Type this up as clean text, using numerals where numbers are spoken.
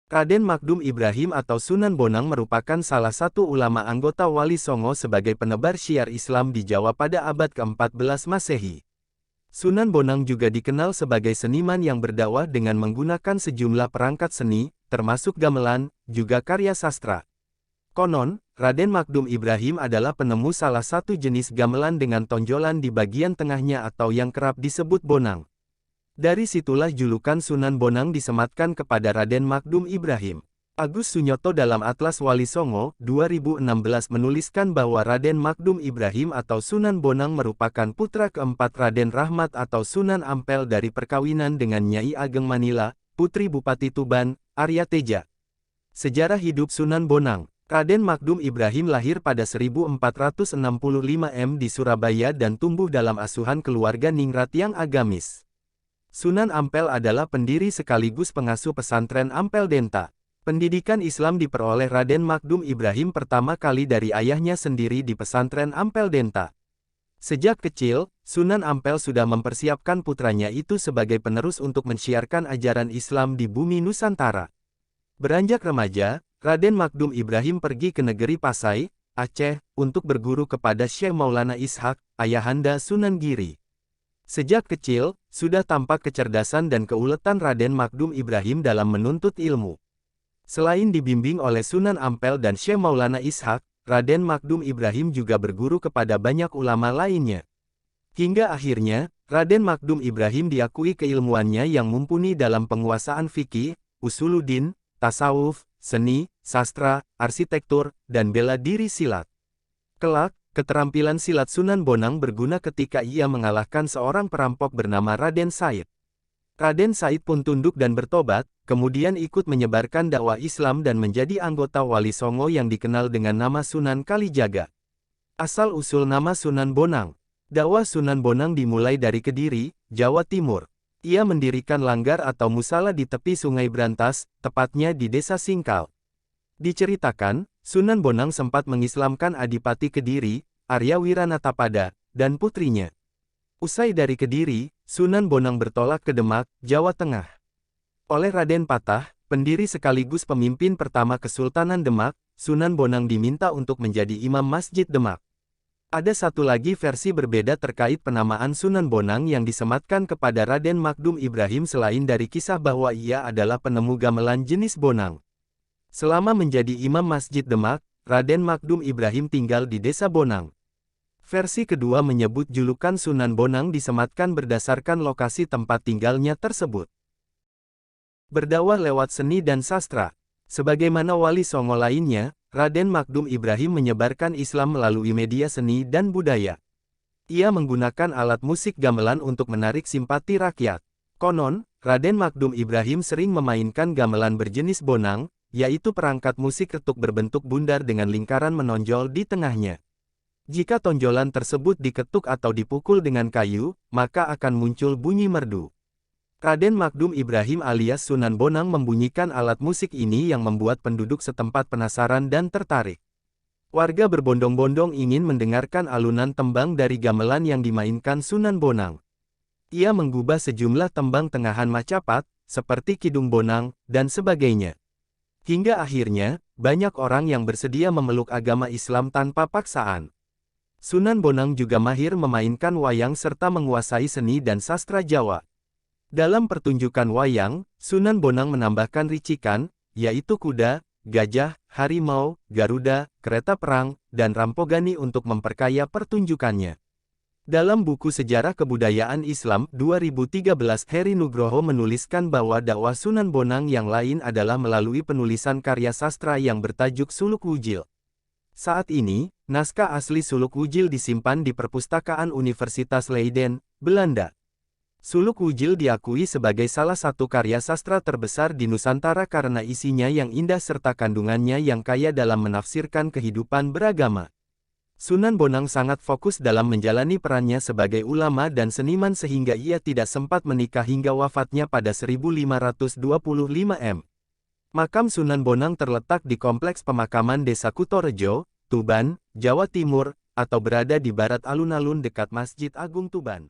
Raden Magdum Ibrahim atau Sunan Bonang merupakan salah satu ulama anggota Wali Songo sebagai penebar syiar Islam di Jawa pada abad ke-14 Masehi. Sunan Bonang juga dikenal sebagai seniman yang berdakwah dengan menggunakan sejumlah perangkat seni, termasuk gamelan, juga karya sastra. Konon, Raden Magdum Ibrahim adalah penemu salah satu jenis gamelan dengan tonjolan di bagian tengahnya atau yang kerap disebut bonang. Dari situlah julukan Sunan Bonang disematkan kepada Raden Magdum Ibrahim. Agus Sunyoto dalam Atlas Wali Songo, 2016 menuliskan bahwa Raden Magdum Ibrahim atau Sunan Bonang merupakan putra keempat Raden Rahmat atau Sunan Ampel dari perkawinan dengan Nyai Ageng Manila, putri Bupati Tuban, Arya Teja. Sejarah hidup Sunan Bonang. Raden Magdum Ibrahim lahir pada 1465 M di Surabaya dan tumbuh dalam asuhan keluarga ningrat yang agamis. Sunan Ampel adalah pendiri sekaligus pengasuh pesantren Ampel Denta. Pendidikan Islam diperoleh Raden Magdum Ibrahim pertama kali dari ayahnya sendiri di pesantren Ampel Denta. Sejak kecil, Sunan Ampel sudah mempersiapkan putranya itu sebagai penerus untuk mensiarkan ajaran Islam di bumi Nusantara. Beranjak remaja, Raden Magdum Ibrahim pergi ke negeri Pasai, Aceh, untuk berguru kepada Syekh Maulana Ishak, ayahanda Sunan Giri. Sejak kecil, sudah tampak kecerdasan dan keuletan Raden Magdum Ibrahim dalam menuntut ilmu. Selain dibimbing oleh Sunan Ampel dan Syekh Maulana Ishak, Raden Magdum Ibrahim juga berguru kepada banyak ulama lainnya. Hingga akhirnya, Raden Magdum Ibrahim diakui keilmuannya yang mumpuni dalam penguasaan fikih, usuluddin, tasawuf, seni, sastra, arsitektur, dan bela diri silat. Kelak, keterampilan silat Sunan Bonang berguna ketika ia mengalahkan seorang perampok bernama Raden Said. Raden Said pun tunduk dan bertobat, kemudian ikut menyebarkan dakwah Islam dan menjadi anggota Wali Songo yang dikenal dengan nama Sunan Kalijaga. Asal-usul nama Sunan Bonang. Dakwah Sunan Bonang dimulai dari Kediri, Jawa Timur. Ia mendirikan langgar atau musala di tepi Sungai Brantas, tepatnya di Desa Singkal. Diceritakan, Sunan Bonang sempat mengislamkan Adipati Kediri, Arya Wiranatapada, dan putrinya. Usai dari Kediri, Sunan Bonang bertolak ke Demak, Jawa Tengah. Oleh Raden Patah, pendiri sekaligus pemimpin pertama Kesultanan Demak, Sunan Bonang diminta untuk menjadi imam Masjid Demak. Ada satu lagi versi berbeda terkait penamaan Sunan Bonang yang disematkan kepada Raden Magdum Ibrahim selain dari kisah bahwa ia adalah penemu gamelan jenis bonang. Selama menjadi imam Masjid Demak, Raden Magdum Ibrahim tinggal di Desa Bonang. Versi kedua menyebut julukan Sunan Bonang disematkan berdasarkan lokasi tempat tinggalnya tersebut. Berdakwah lewat seni dan sastra. Sebagaimana Wali Songo lainnya, Raden Magdum Ibrahim menyebarkan Islam melalui media seni dan budaya. Ia menggunakan alat musik gamelan untuk menarik simpati rakyat. Konon, Raden Magdum Ibrahim sering memainkan gamelan berjenis bonang, yaitu perangkat musik ketuk berbentuk bundar dengan lingkaran menonjol di tengahnya. Jika tonjolan tersebut diketuk atau dipukul dengan kayu, maka akan muncul bunyi merdu. Raden Magdum Ibrahim alias Sunan Bonang membunyikan alat musik ini yang membuat penduduk setempat penasaran dan tertarik. Warga berbondong-bondong ingin mendengarkan alunan tembang dari gamelan yang dimainkan Sunan Bonang. Ia menggubah sejumlah tembang tengahan Macapat, seperti Kidung Bonang, dan sebagainya. Hingga akhirnya, banyak orang yang bersedia memeluk agama Islam tanpa paksaan. Sunan Bonang juga mahir memainkan wayang serta menguasai seni dan sastra Jawa. Dalam pertunjukan wayang, Sunan Bonang menambahkan ricikan, yaitu kuda, gajah, harimau, garuda, kereta perang, dan rampogani untuk memperkaya pertunjukannya. Dalam buku Sejarah Kebudayaan Islam 2013 Heri Nugroho menuliskan bahwa dakwah Sunan Bonang yang lain adalah melalui penulisan karya sastra yang bertajuk Suluk Wujil. Saat ini, naskah asli Suluk Wujil disimpan di Perpustakaan Universitas Leiden, Belanda. Suluk Wujil diakui sebagai salah satu karya sastra terbesar di Nusantara karena isinya yang indah serta kandungannya yang kaya dalam menafsirkan kehidupan beragama. Sunan Bonang sangat fokus dalam menjalani perannya sebagai ulama dan seniman sehingga ia tidak sempat menikah hingga wafatnya pada 1525 M. Makam Sunan Bonang terletak di Kompleks Pemakaman Desa Kutorejo, Tuban, Jawa Timur, atau berada di barat alun-alun dekat Masjid Agung Tuban.